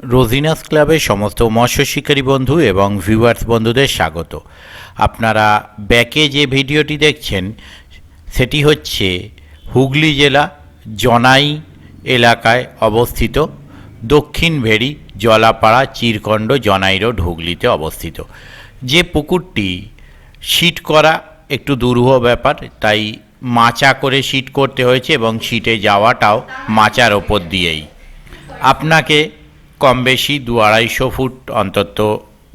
রোজিনাস ক্লাবের সমস্ত মৎস্য শিকারী বন্ধু এবং ভিউয়ার্স বন্ধুদের স্বাগত। আপনারা ব্যাকে যে ভিডিওটি দেখছেন সেটি হচ্ছে হুগলি জেলা জনাই এলাকায় অবস্থিত দক্ষিণ ভেড়ি জলাপাড়া চিরকণ্ড জনাই রোড হুগলিতে অবস্থিত। যে পুকুরটি সিট করা একটু দুরূহ ব্যাপার, তাই মাচা করে সিট করতে হয়েছে এবং সিটে যাওয়াটাও মাচার ওপর দিয়েই। আপনাকে কম বেশি 200-250 ফুট অন্তত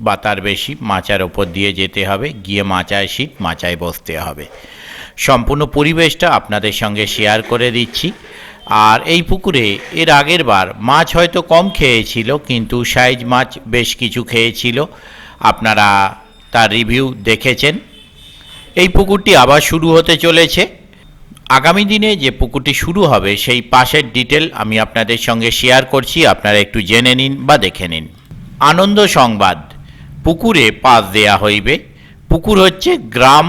বা তার বেশি মাচার ওপর দিয়ে যেতে হবে, গিয়ে মাচায় সিট, মাচায় বসতে হবে। সম্পূর্ণ পরিবেশটা আপনাদের সঙ্গে শেয়ার করে দিচ্ছি। আর এই পুকুরে এর আগের বার মাছ হয়তো কম খেয়েছিল, কিন্তু সাইজ মাছ বেশ কিছু খেয়েছিল, আপনারা তার রিভিউ দেখেছেন। এই পুকুরটি আবার শুরু হতে চলেছে। আগামী দিনে যে পুকুরটি শুরু হবে সেই পাশের ডিটেল আমি আপনাদের সঙ্গে শেয়ার করছি, আপনারা একটু জেনে নিন বা দেখে নিন। আনন্দ সংবাদ, পুকুরে পাস দেয়া হইবে। পুকুর হচ্ছে গ্রাম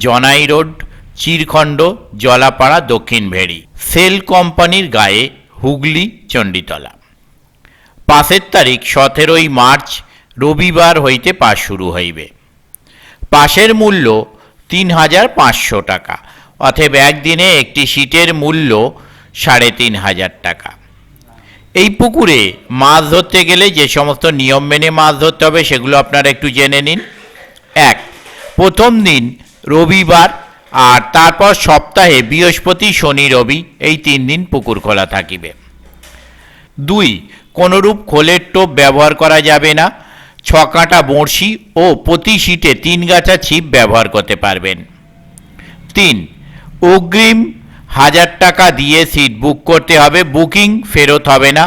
জনাই রোড চিরখণ্ড জলাপাড়া দক্ষিণ ভেড়ি, সেল কোম্পানির গায়ে, হুগলি চণ্ডীতলা। পাসের তারিখ 17 মার্চ রবিবার হইতে পাস শুরু হইবে। পাসের মূল্য 3500 টাকা, অতএব একদিনে একটি সিটের মূল্য 3500 টাকা। এই পুকুরে মাছ ধরতে গেলে যে সমস্ত নিয়ম মেনে মাছ ধরতে হবে সেগুলো আপনারা একটু জেনে নিন। 1. প্রথম দিন রবিবার, আর তারপর সপ্তাহে বৃহস্পতি শনি রবি এই 3 দিন পুকুর খোলা থাকিবে। 2. কোনোরূপ খোলের টোপ ব্যবহার করা যাবে না। 6 কাঁটা বড়শি ও প্রতি সিটে 3 গাছা ছিপ ব্যবহার করতে পারবেন। 3. অগ্রিম 1000 টাকা দিয়ে সিট বুক করতে হবে, বুকিং ফেরত হবে না।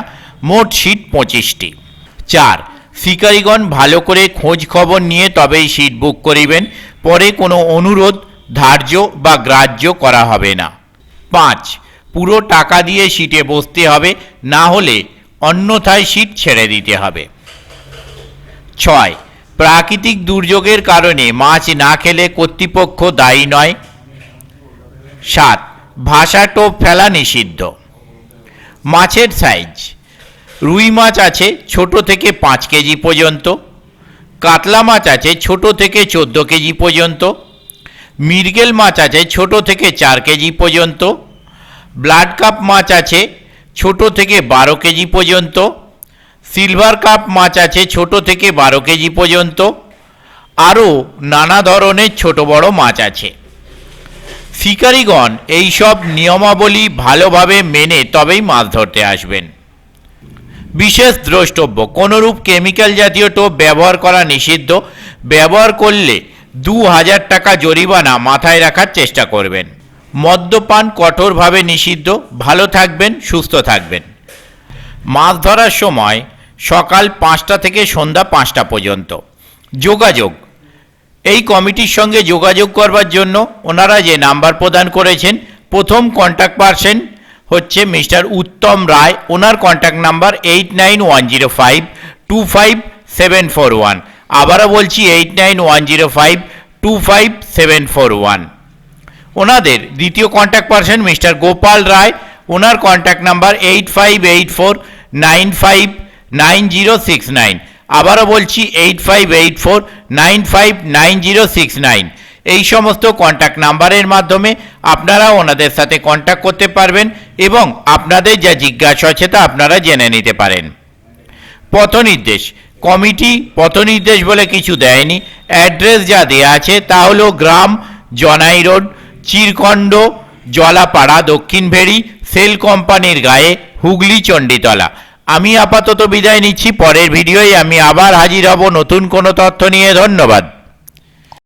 মোট সিট 25টি। 4. শিকারীগণ ভালো করে খোঁজ খবর নিয়ে তবেই সিট বুক করিবেন, পরে কোনো অনুরোধ ধার্য বা গ্রাহ্য করা হবে না। 5. পুরো টাকা দিয়ে সিটে বসতে হবে, না হলে অন্যথায় সিট ছেড়ে দিতে হবে। 6. প্রাকৃতিক দুর্যোগের কারণে মাছ না খেলে কর্তৃপক্ষ দায়ী নয়। 7. ভাষা টোপ ফেলা নিষিদ্ধ। মাছের সাইজ, রুই মাছ আছে ছোট থেকে 5 কেজি পর্যন্ত, কাতলা মাছ আছে ছোট থেকে 14 কেজি পর্যন্ত, মৃগেল মাছ আছে ছোট থেকে 4 কেজি পর্যন্ত, ব্লাড কাপ মাছ আছে ছোট থেকে 12 কেজি পর্যন্ত, সিলভার কাপ মাছ আছে ছোট থেকে 12 কেজি পর্যন্ত, আরও নানা ধরনের ছোট বড় মাছ আছে। শিকারীগণ এই সব নিয়মাবলী ভালোভাবে মেনে তবেই মাছ ধরতে আসবেন। বিশেষ দ্রষ্টব্য, কোনোরূপ কেমিক্যাল জাতীয় টোপ ব্যবহার করা নিষিদ্ধ। ব্যবহার করলে 2000 টাকা জরিমানা মাথায় রাখার চেষ্টা করবেন। মদ্যপান কঠোরভাবে নিষিদ্ধ। ভালো থাকবেন, সুস্থ থাকবেন। মাছ ধরার সময় সকাল 5টা থেকে সন্ধ্যা 5টা পর্যন্ত। যোগাযোগ, এই কমিটির সঙ্গে যোগাযোগ করবার জন্য ওনারা যে নাম্বার প্রদান করেছেন, প্রথম কন্ট্যাক্ট পারসন হচ্ছে মিস্টার উত্তম রায়, ওনার কন্ট্যাক্ট নাম্বার 8910525741। আবারও বলছি 8910525741। ওনাদের দ্বিতীয় কন্ট্যাক্ট পারসন মিস্টার গোপাল রায়, ওনার কন্ট্যাক্ট নাম্বার 8584959069। আবারও বলছি 8584959069। এই সমস্ত কন্ট্যাক্ট নাম্বারের মাধ্যমে আপনারা ওনাদের সাথে কন্ট্যাক্ট করতে পারবেন এবং আপনাদের যা জিজ্ঞাসা আছে তা আপনারা জেনে নিতে পারেন। পথনির্দেশ, কমিটি পথনির্দেশ বলে কিছু দেয়নি। অ্যাড্রেস যা দেওয়া আছে তা হলো গ্রাম জনাই রোড চিরখণ্ড জলাপাড়া দক্ষিণ ভেড়ি, সেল কোম্পানির গায়ে, হুগলি চণ্ডীতলা। আমি আপাতত বিদায় নিচ্ছি। পরের ভিডিওয় আমি আবার হাজির হব নতুন কোনো তথ্য নিয়ে। ধন্যবাদ।